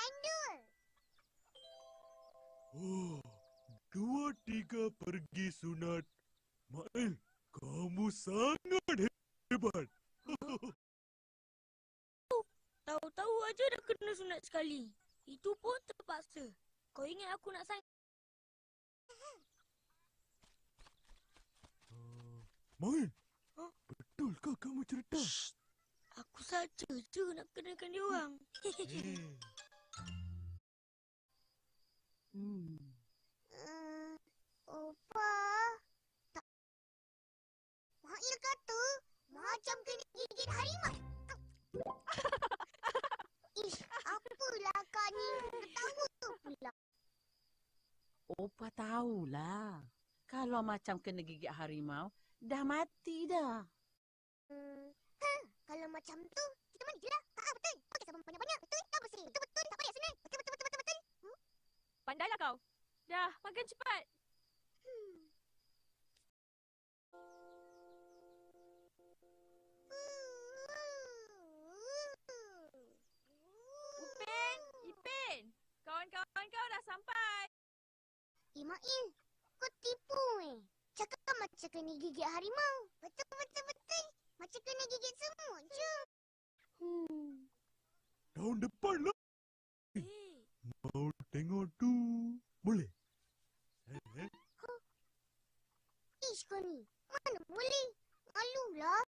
mandul. Oh, 2-3 pergi sunat. Mael, kamu sangat hebat. Tahu-tahu aja dah kena sunat sekali. Itu pun terpaksa. Kau ingat aku nak sayang? Mael, Huh? betulkah kamu cerita? Aku saja je nak kenakan dia orang. Opa. Tak. Mail kata macam kena gigit harimau. Ish, apalah kak ni? Ketawa pula. Opa tahulah. Kalau macam kena gigit harimau, dah mati dah. Kalau macam tu, kita mandi je lah. Betul. Pakai sabun banyak-banyak. Betul. Tak bersih. Betul. Tak payah senang. Betul. Pandailah kau. Dah, makan cepat. Ipin, kawan-kawan kau dah sampai. Mail, kau tipu Cakap macam kena gigit harimau. Betul. Macam kena gigit semut je. Tahun depan lah. Mau tengok tu. Boleh? Ish kau ni. Mana boleh? Malulah.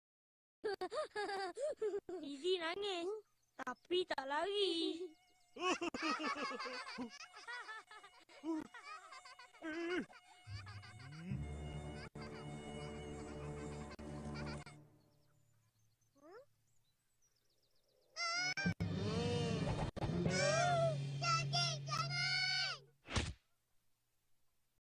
Fizi nangis. Tapi tak lari.